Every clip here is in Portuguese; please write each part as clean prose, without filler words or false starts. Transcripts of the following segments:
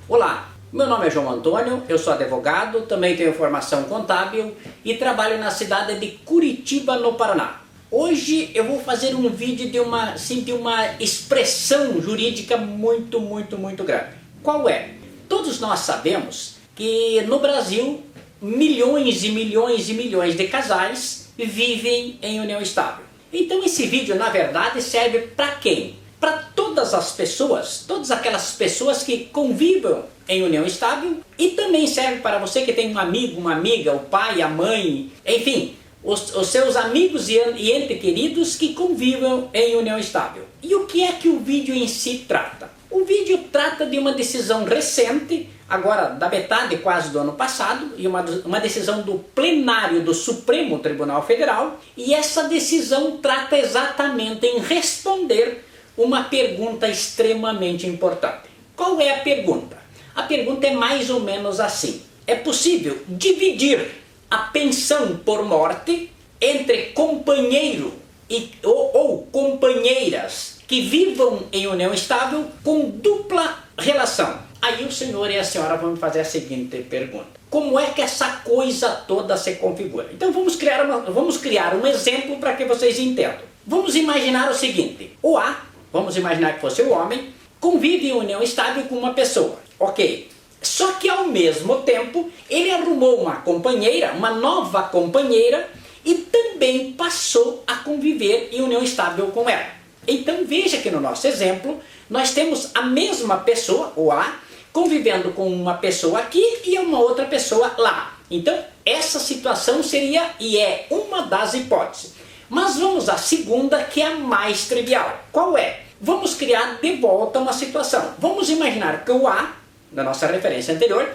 Olá, meu nome é João Antônio, eu sou advogado, também tenho formação contábil e trabalho na cidade de Curitiba, no Paraná. Hoje eu vou fazer um vídeo de uma expressão jurídica muito grave. Qual é? Todos nós sabemos que no Brasil milhões e milhões de casais vivem em união estável. Então esse vídeo na verdade serve para quem? Para todas as pessoas, todas aquelas pessoas que convivem em união estável, e também serve para você que tem um amigo, uma amiga, o pai, a mãe, enfim, os seus amigos e entes queridos que convivem em união estável. E o que é que o vídeo em si trata? O vídeo trata de uma decisão recente, agora da metade quase do ano passado, e uma decisão do plenário do Supremo Tribunal Federal, e essa decisão trata exatamente em responder uma pergunta extremamente importante. Qual é a pergunta? A pergunta é mais ou menos assim: é possível dividir a pensão por morte entre companheiro ou companheiras que vivam em união estável com dupla relação? Aí o senhor e a senhora vão fazer a seguinte pergunta: como é que essa coisa toda se configura? Então vamos criar um exemplo para que vocês entendam. Vamos imaginar o seguinte: o A, vamos imaginar que fosse o homem, convive em união estável com uma pessoa, ok? Só que ao mesmo tempo ele arrumou uma companheira, uma nova companheira, e também passou a conviver em união estável com ela. Então veja que no nosso exemplo nós temos a mesma pessoa, o A, convivendo com uma pessoa aqui e uma outra pessoa lá. Então essa situação seria e é uma das hipóteses. Mas vamos à segunda, que é a mais trivial. Qual é? Vamos criar de volta uma situação. Vamos imaginar que o A, da nossa referência anterior,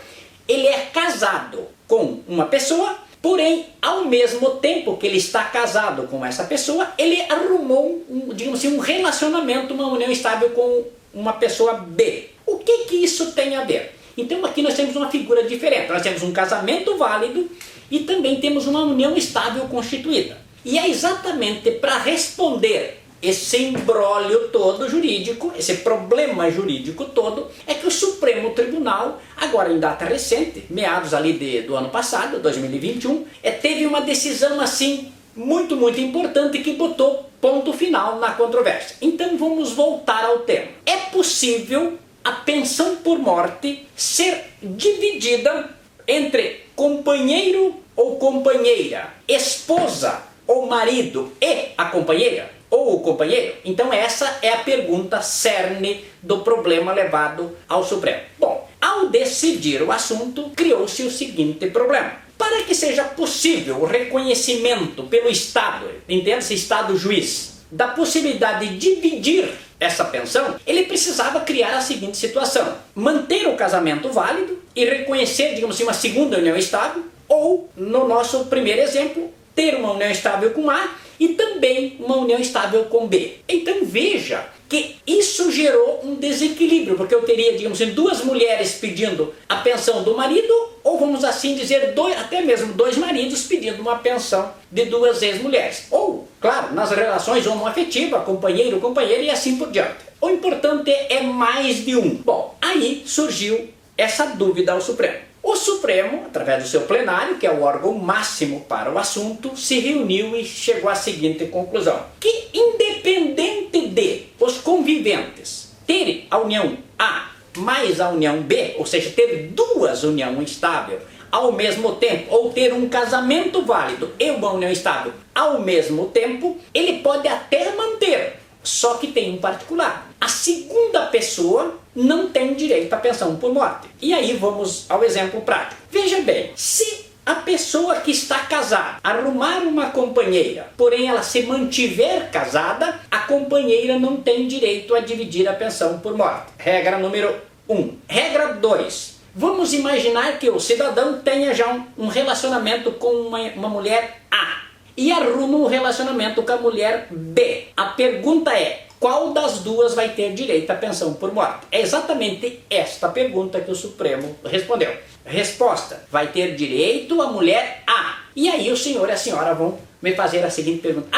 ele é casado com uma pessoa, porém, ao mesmo tempo que ele está casado com essa pessoa, ele arrumou, digamos assim, um relacionamento, uma união estável com uma pessoa B. O que isso tem a ver? Então aqui nós temos uma figura diferente. Nós temos um casamento válido e também temos uma união estável constituída. E é exatamente para responder esse imbróglio todo jurídico, esse problema jurídico todo, é que o Supremo Tribunal, agora em data recente, meados ali do ano passado, 2021, teve uma decisão assim muito importante que botou ponto final na controvérsia. Então vamos voltar ao tema. É possível a pensão por morte ser dividida entre companheiro ou companheira, esposa ou marido e a companheira, ou o companheiro? Então essa é a pergunta cerne do problema levado ao Supremo. Bom, ao decidir o assunto, criou-se o seguinte problema: para que seja possível o reconhecimento pelo Estado, entenda-se Estado juiz, da possibilidade de dividir essa pensão, ele precisava criar a seguinte situação: manter o casamento válido e reconhecer, digamos assim, uma segunda união estável, ou, no nosso primeiro exemplo, ter uma união estável com A e também uma união estável com B. Então veja que isso gerou um desequilíbrio, porque eu teria, digamos assim, duas mulheres pedindo a pensão do marido, ou vamos assim dizer, até mesmo dois maridos pedindo uma pensão de duas ex-mulheres. Ou, claro, nas relações homoafetivas, companheiro, companheira e assim por diante. O importante é mais de um. Bom, aí surgiu essa dúvida ao Supremo. O Supremo, através do seu plenário, que é o órgão máximo para o assunto, se reuniu e chegou à seguinte conclusão: que independente de os conviventes terem a união A mais a união B, ou seja, ter duas uniões estáveis ao mesmo tempo, ou ter um casamento válido e uma união estável ao mesmo tempo, ele pode até manter, só que tem um particular: a segunda pessoa não tem direito à pensão por morte. E aí vamos ao exemplo prático. Veja bem, se a pessoa que está casada arrumar uma companheira, porém ela se mantiver casada, a companheira não tem direito a dividir a pensão por morte. Regra número 1. Regra 2. Vamos imaginar que o cidadão tenha já um relacionamento com uma mulher A e arruma um relacionamento com a mulher B. A pergunta é: qual das duas vai ter direito à pensão por morte? É exatamente esta pergunta que o Supremo respondeu. Resposta: vai ter direito a mulher A. E aí o senhor e a senhora vão me fazer a seguinte pergunta: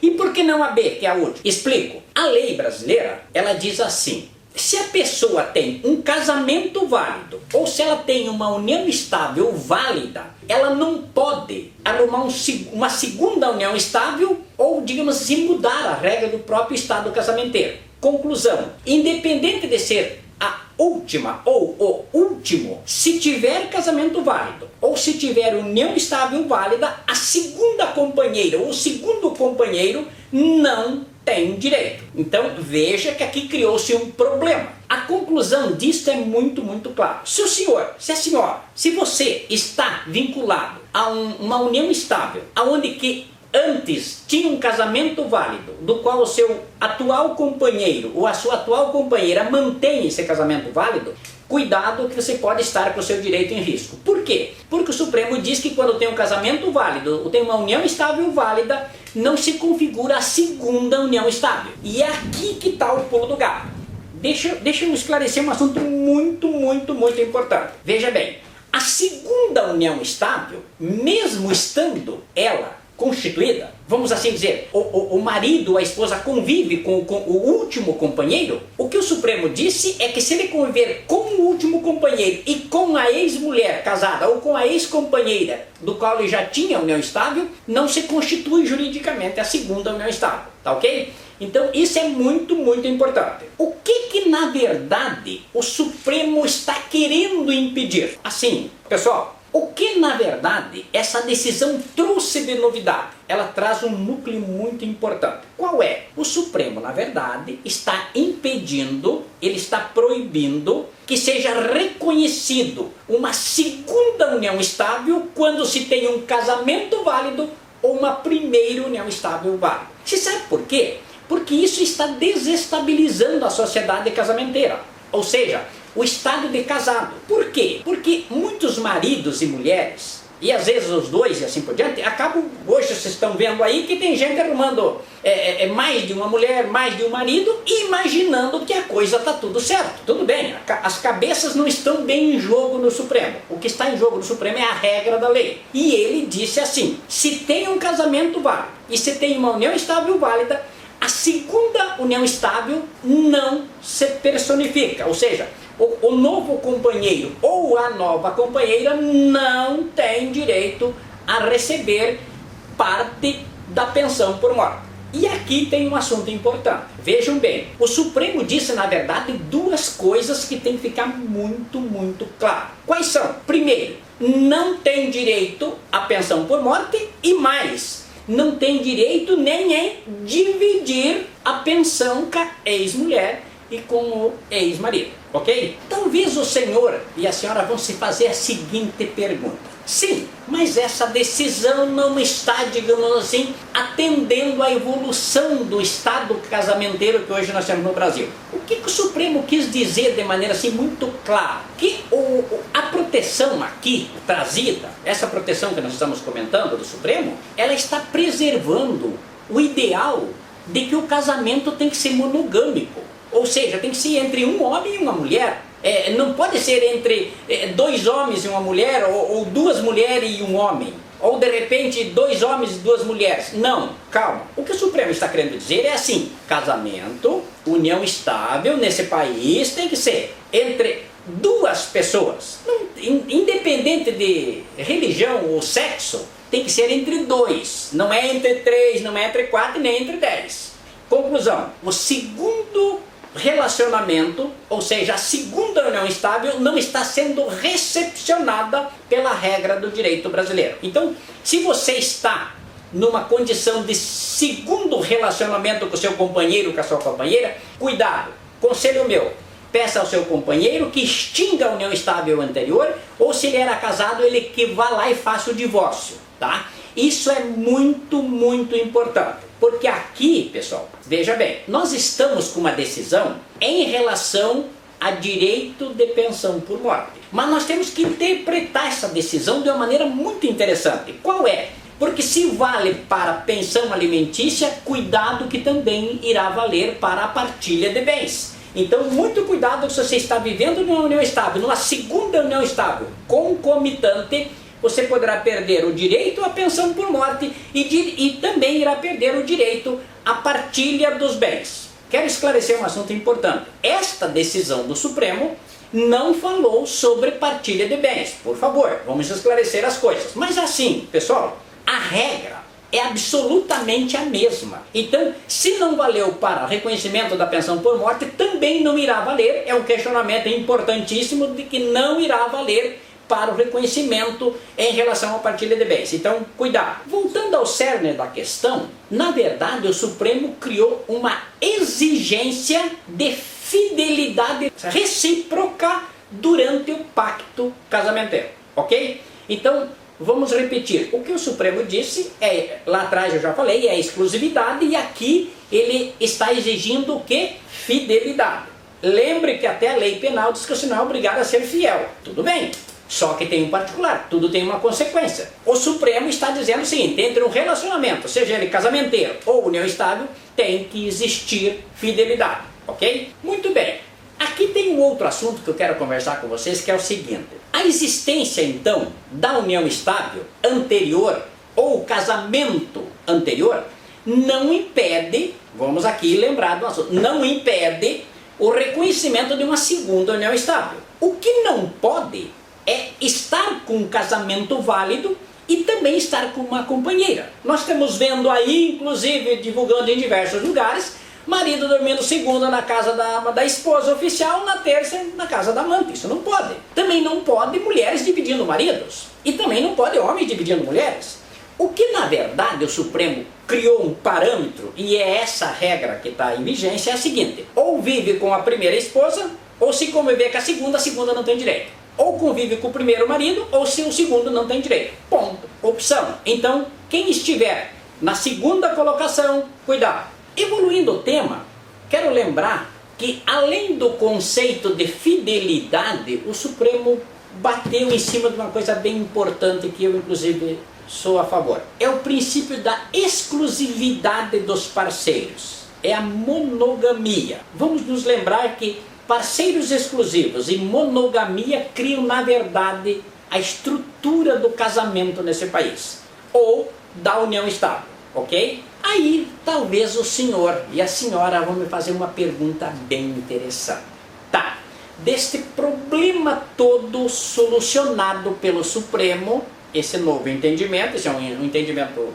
e por que não a B, que é a última? Explico. A lei brasileira, ela diz assim: se a pessoa tem um casamento válido, ou se ela tem uma união estável válida, ela não pode arrumar uma segunda união estável, ou, digamos assim, mudar a regra do próprio estado casamenteiro. Conclusão: independente de ser a última ou o último, se tiver casamento válido, ou se tiver união estável válida, a segunda companheira ou o segundo companheiro não tem direito. Então veja que aqui criou-se um problema. A conclusão disso é muito clara. Se o senhor, se a senhora, se você está vinculado a uma união estável, aonde que antes tinha um casamento válido, do qual o seu atual companheiro ou a sua atual companheira mantém esse casamento válido, cuidado que você pode estar com o seu direito em risco. Por quê? Porque o Supremo diz que quando tem um casamento válido, ou tem uma união estável válida, não se configura a segunda união estável. E é aqui que está o pulo do gato. Deixa eu esclarecer um assunto muito importante. Veja bem, a segunda união estável, mesmo estando ela constituída, vamos assim dizer, o marido ou a esposa convive com o último companheiro, o que o Supremo disse é que se ele conviver com o último companheiro e com a ex-mulher casada ou com a ex-companheira do qual ele já tinha união estável, não se constitui juridicamente a segunda união estável, tá ok? Então isso é muito importante. O que na verdade o Supremo está querendo impedir? Assim, pessoal, o que na verdade essa decisão trouxe de novidade? Ela traz um núcleo muito importante. Qual é? O Supremo, na verdade, está impedindo, ele está proibindo que seja reconhecido uma segunda união estável quando se tem um casamento válido ou uma primeira união estável válida. Você sabe por quê? Porque isso está desestabilizando a sociedade casamenteira. Ou seja, o estado de casado. Por quê? Porque muitos maridos e mulheres, e às vezes os dois e assim por diante, acabam, hoje vocês estão vendo aí que tem gente arrumando mais de uma mulher, mais de um marido, imaginando que a coisa está tudo certo. Tudo bem, as cabeças não estão bem em jogo no Supremo. O que está em jogo no Supremo é a regra da lei. E ele disse assim: se tem um casamento válido e se tem uma união estável válida, a segunda união estável não se personifica, ou seja, o novo companheiro ou a nova companheira não tem direito a receber parte da pensão por morte. E aqui tem um assunto importante. Vejam bem, o Supremo disse na verdade duas coisas que tem que ficar muito claro. Quais são? Primeiro, não tem direito à pensão por morte e mais, não tem direito nem em dividir a pensão com a ex-mulher e com o ex-marido, ok? Talvez o senhor e a senhora vão se fazer a seguinte pergunta: sim, mas essa decisão não está, digamos assim, atendendo à evolução do estado casamenteiro que hoje nós temos no Brasil. O que o Supremo quis dizer de maneira assim muito clara? Que a proteção aqui trazida, essa proteção que nós estamos comentando do Supremo, ela está preservando o ideal de que o casamento tem que ser monogâmico. Ou seja, tem que ser entre um homem e uma mulher. Não pode ser entre dois homens e uma mulher, ou duas mulheres e um homem. Ou de repente dois homens e duas mulheres. Não, calma. O que o Supremo está querendo dizer é assim: casamento, união estável nesse país tem que ser entre duas pessoas. Independente de religião ou sexo, tem que ser entre dois. Não é entre três, não é entre quatro, nem entre 10. Conclusão: o segundo relacionamento, ou seja, a segunda união estável, não está sendo recepcionada pela regra do direito brasileiro. Então, se você está numa condição de segundo relacionamento com o seu companheiro ou com a sua companheira, cuidado, conselho meu: peça ao seu companheiro que extinga a união estável anterior, ou se ele era casado, ele que vá lá e faça o divórcio, tá? Isso é muito importante, porque aqui, pessoal, veja bem, nós estamos com uma decisão em relação a direito de pensão por morte, mas nós temos que interpretar essa decisão de uma maneira muito interessante. Qual é? Porque se vale para pensão alimentícia, cuidado que também irá valer para a partilha de bens. Então, muito cuidado se você está vivendo numa união estável, numa segunda união estável concomitante, você poderá perder o direito à pensão por morte e também irá perder o direito à partilha dos bens. quero esclarecer um assunto importante. Esta decisão do Supremo não falou sobre partilha de bens. Por favor, vamos esclarecer as coisas. Mas assim, pessoal, a regra é absolutamente a mesma. Então, se não valeu para reconhecimento da pensão por morte, também não irá valer. É um questionamento importantíssimo de que não irá valer para o reconhecimento em relação à partilha de bens. Então, cuidado. Voltando ao cerne da questão, na verdade o Supremo criou uma exigência de fidelidade recíproca durante o pacto casamenteiro, ok? Então, vamos repetir. O que o Supremo disse, lá atrás eu já falei, é exclusividade, e aqui ele está exigindo o quê? Fidelidade. Lembre que até a lei penal diz que você não é obrigado a ser fiel. Tudo bem. Só que tem um particular, tudo tem uma consequência. O Supremo está dizendo o seguinte: entre um relacionamento, seja ele casamenteiro ou união estável, tem que existir fidelidade, ok? Muito bem. Aqui tem um outro assunto que eu quero conversar com vocês, que é o seguinte: a existência então da união estável anterior ou casamento anterior não impede, vamos aqui lembrar do assunto, não impede o reconhecimento de uma segunda união estável. O que não pode é estar com um casamento válido e também estar com uma companheira. Nós estamos vendo aí, inclusive divulgando em diversos lugares, marido dormindo segunda na casa da esposa oficial, na terça na casa da amante. Isso não pode. Também não pode mulheres dividindo maridos. E também não pode homens dividindo mulheres. O que na verdade o Supremo criou um parâmetro, e é essa regra que está em vigência, é a seguinte: ou vive com a primeira esposa, ou se conviver com a segunda não tem direito. Ou convive com o primeiro marido, ou se o segundo não tem direito. Ponto. Opção. Então, quem estiver na segunda colocação, cuidado. Evoluindo o tema, quero lembrar que além do conceito de fidelidade, o Supremo bateu em cima de uma coisa bem importante que eu inclusive sou a favor. É o princípio da exclusividade dos parceiros. É a monogamia. Vamos nos lembrar que parceiros exclusivos e monogamia criam, na verdade, a estrutura do casamento nesse país, ou da união estável, ok? Aí, talvez o senhor e a senhora vão me fazer uma pergunta bem interessante. Tá, deste problema todo solucionado pelo Supremo, esse novo entendimento, esse é um entendimento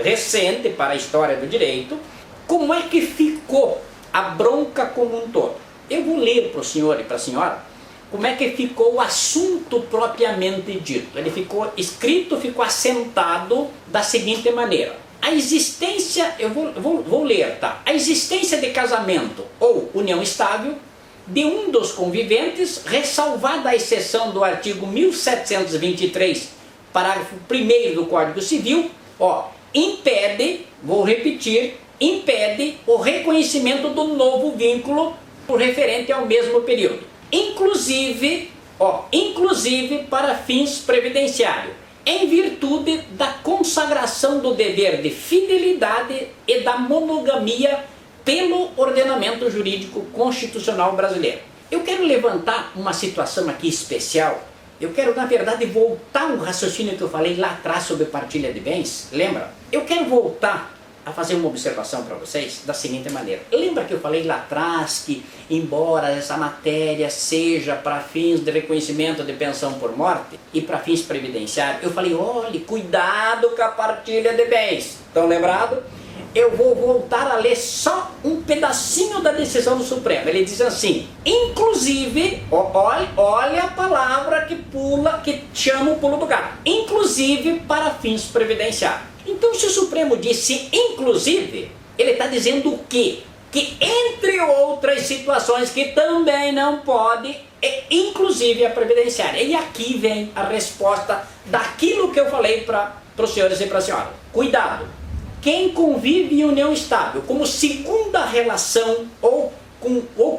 recente para a história do direito, como é que ficou a bronca como um todo? Eu vou ler para o senhor e para a senhora como é que ficou o assunto propriamente dito. Ele ficou escrito, ficou assentado da seguinte maneira: a existência, eu vou ler, tá? A existência de casamento ou união estável de um dos conviventes, ressalvada a exceção do artigo 1723, parágrafo 1º do Código Civil, impede, vou repetir, impede o reconhecimento do novo vínculo referente ao mesmo período, inclusive para fins previdenciários, em virtude da consagração do dever de fidelidade e da monogamia pelo ordenamento jurídico constitucional brasileiro. Eu quero levantar uma situação aqui especial. Eu quero, na verdade, voltar um raciocínio que eu falei lá atrás sobre partilha de bens. Lembra? Eu quero voltar a fazer uma observação para vocês da seguinte maneira. Lembra que eu falei lá atrás que, embora essa matéria seja para fins de reconhecimento de pensão por morte e para fins previdenciários, eu falei, olhe, cuidado com a partilha de bens. Estão lembrados? Eu vou voltar a ler só um pedacinho da decisão do Supremo. Ele diz assim: inclusive, olha a palavra que chama o pulo do gato, inclusive para fins previdenciários. Então, se o Supremo disse inclusive, ele está dizendo o quê? Que entre outras situações que também não pode, inclusive a previdenciária. E aqui vem a resposta daquilo que eu falei para os senhores e para a senhora. Cuidado! Quem convive em união estável como segunda relação ou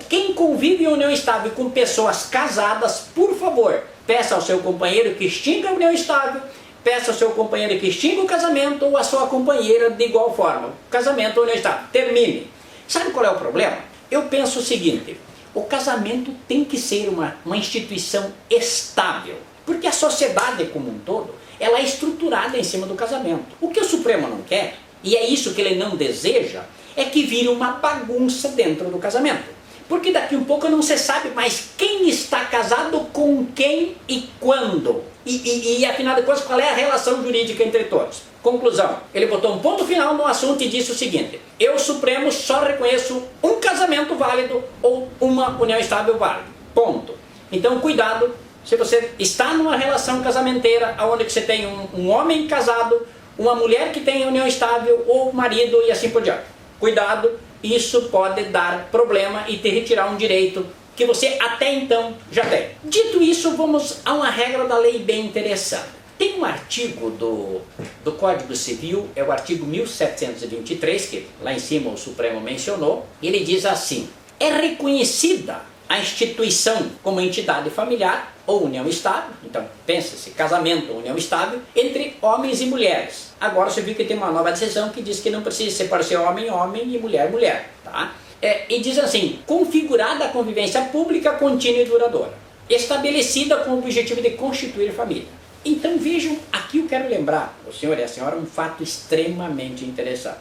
quem convive em união estável com pessoas casadas, por favor, peça ao seu companheiro que extinga a união estável, peça ao seu companheiro que extinga o casamento ou a sua companheira de igual forma. O casamento ou união estável. Termine. Sabe qual é o problema? Eu penso o seguinte: o casamento tem que ser uma instituição estável, porque a sociedade como um todo, ela é estruturada em cima do casamento. O que o Supremo não quer, e é isso que ele não deseja, é que vira uma bagunça dentro do casamento. Porque daqui um pouco não se sabe mais quem está casado com quem e quando. E afinal de contas, qual é a relação jurídica entre todos. Conclusão, ele botou um ponto final no assunto e disse o seguinte: eu, Supremo, só reconheço um casamento válido ou uma união estável válida. Ponto. Então, cuidado, se você está numa relação casamenteira, onde você tem um homem casado, uma mulher que tem união estável, ou marido e assim por diante. Cuidado, isso pode dar problema e te retirar um direito que você até então já tem. Dito isso, vamos a uma regra da lei bem interessante. Tem um artigo do Código Civil, é o artigo 1723, que lá em cima o Supremo mencionou. Ele diz assim: é reconhecida a instituição como entidade familiar ou união estável, então pensa-se casamento ou união estável, entre homens e mulheres. Agora você viu que tem uma nova decisão que diz que não precisa ser para ser homem, homem e mulher, mulher. Tá? E diz assim: configurada a convivência pública contínua e duradoura, estabelecida com o objetivo de constituir família. Então vejam, aqui eu quero lembrar o senhor e a senhora um fato extremamente interessante.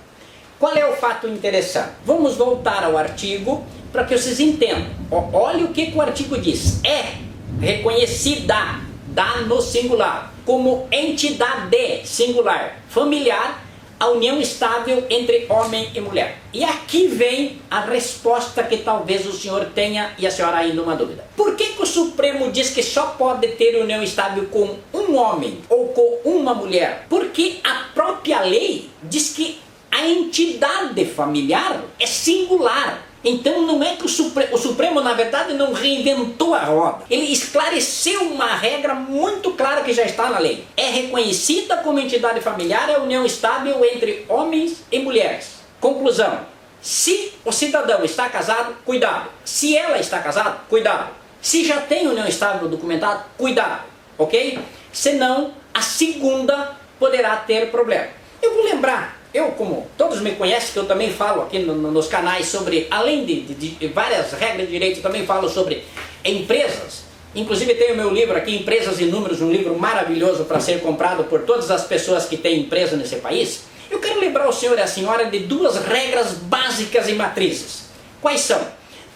Qual é o fato interessante? Vamos voltar ao artigo para que vocês entendam. Olha o que o artigo diz: é reconhecida, dá no singular, como entidade singular familiar, a união estável entre homem e mulher. E aqui vem a resposta que talvez o senhor tenha e a senhora ainda uma dúvida. Por que o Supremo diz que só pode ter união estável com um homem ou com uma mulher? Porque a própria lei diz que a entidade familiar é singular. Então não é que o Supremo, na verdade, não reinventou a roda. Ele esclareceu uma regra muito clara que já está na lei. É reconhecida como entidade familiar a união estável entre homens e mulheres. Conclusão: se o cidadão está casado, cuidado. Se ela está casada, cuidado. Se já tem união estável documentada, cuidado. Ok? Senão, a segunda poderá ter problema. Eu vou lembrar. Eu, como todos me conhecem, que eu também falo aqui nos canais sobre, além de várias regras de direito, eu também falo sobre empresas. Inclusive tenho meu livro aqui, Empresas e Números, um livro maravilhoso para ser comprado por todas as pessoas que têm empresa nesse país. Eu quero lembrar o senhor e a senhora de duas regras básicas e matrizes. Quais são?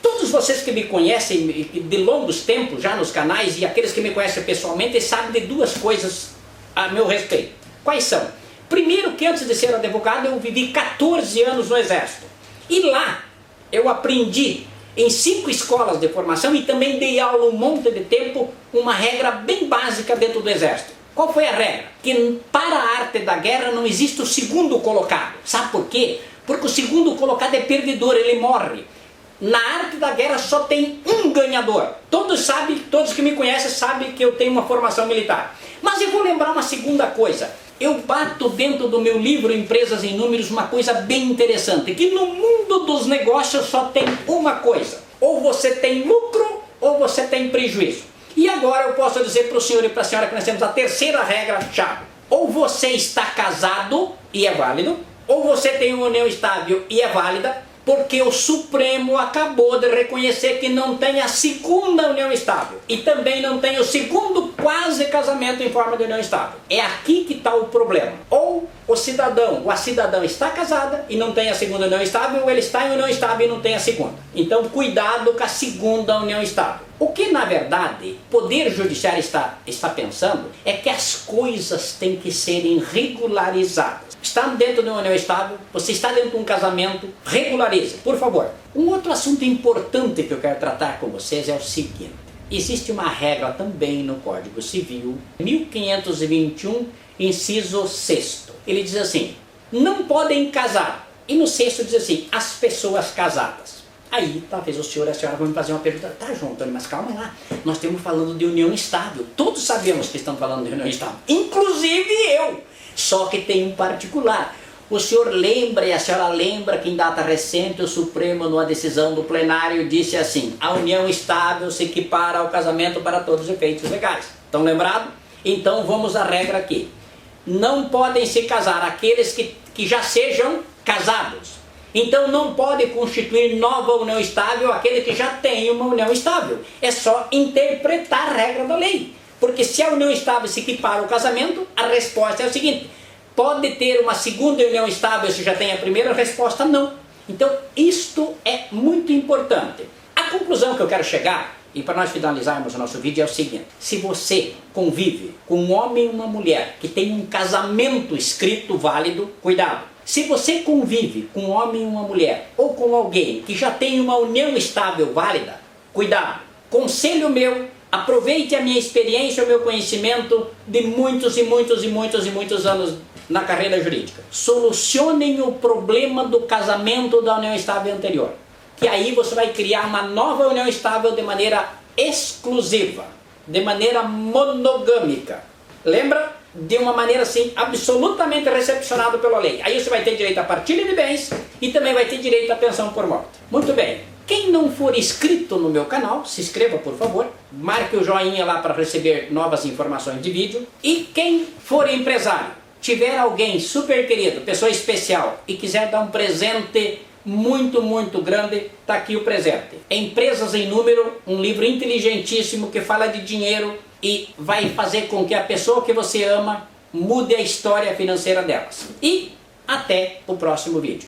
Todos vocês que me conhecem de longos tempos já nos canais e aqueles que me conhecem pessoalmente sabem de duas coisas a meu respeito. Quais são? Primeiro, que antes de ser advogado eu vivi 14 anos no Exército. E lá eu aprendi em 5 escolas de formação e também dei aula um monte de tempo, uma regra bem básica dentro do Exército. Qual foi a regra? Que para a arte da guerra não existe o segundo colocado. Sabe por quê? Porque o segundo colocado é perdedor, ele morre. Na arte da guerra só tem um ganhador. Todos sabem, todos que me conhecem sabem que eu tenho uma formação militar. Mas eu vou lembrar uma segunda coisa. Eu bato dentro do meu livro Empresas em Números uma coisa bem interessante, que no mundo dos negócios só tem uma coisa: ou você tem lucro ou você tem prejuízo. E agora eu posso dizer para o senhor e para a senhora que nós temos a terceira regra-chave: ou você está casado e é válido, ou você tem uma união estável e é válida, porque o Supremo acabou de reconhecer que não tem a segunda união estável e também não tem o segundo quase casamento em forma de união estável. É aqui que está o problema. Ou o cidadão ou a cidadã está casada e não tem a segunda união estável, ou ele está em união estável e não tem a segunda. Então cuidado com a segunda união estável. O que na verdade o Poder Judiciário está pensando é que as coisas têm que serem regularizadas. Está dentro de uma união estável, você está dentro de um casamento, regularize, por favor. Um outro assunto importante que eu quero tratar com vocês é o seguinte: existe uma regra também no Código Civil, 1521, inciso 6º. Ele diz assim: não podem casar. E no 6º diz assim: as pessoas casadas. Aí talvez o senhor e a senhora vão me fazer uma pergunta: tá, João Antônio, mas calma lá, nós estamos falando de união estável. Todos sabemos que estamos falando de união estável, inclusive eu. Só que tem um particular. O senhor lembra e a senhora lembra que em data recente o Supremo, numa decisão do plenário, disse assim: a união estável se equipara ao casamento para todos os efeitos legais. Estão lembrados? Então vamos à regra aqui. Não podem se casar aqueles que já sejam casados. Então não pode constituir nova união estável aquele que já tem uma união estável. É só interpretar a regra da lei. Porque se a união estável se equipara ao casamento, a resposta é o seguinte: pode ter uma segunda união estável se já tem a primeira? A resposta não. Então isto é muito importante. A conclusão que eu quero chegar, e para nós finalizarmos o nosso vídeo, é o seguinte: se você convive com um homem e uma mulher que tem um casamento escrito válido, cuidado. Se você convive com um homem e uma mulher, ou com alguém que já tem uma união estável válida, cuidado. Conselho meu: aproveite a minha experiência, o meu conhecimento de muitos anos na carreira jurídica. Solucionem o problema do casamento da união estável anterior, que aí você vai criar uma nova união estável de maneira exclusiva, de maneira monogâmica. Lembra? De uma maneira assim, absolutamente recepcionado pela lei. Aí você vai ter direito à partilha de bens e também vai ter direito à pensão por morte. Muito bem. Quem não for inscrito no meu canal, se inscreva por favor. Marque o joinha lá para receber novas informações de vídeo. E quem for empresário, tiver alguém super querido, pessoa especial, e quiser dar um presente muito grande, está aqui o presente. Empresas em Número, um livro inteligentíssimo que fala de dinheiro e vai fazer com que a pessoa que você ama mude a história financeira delas. E até o próximo vídeo.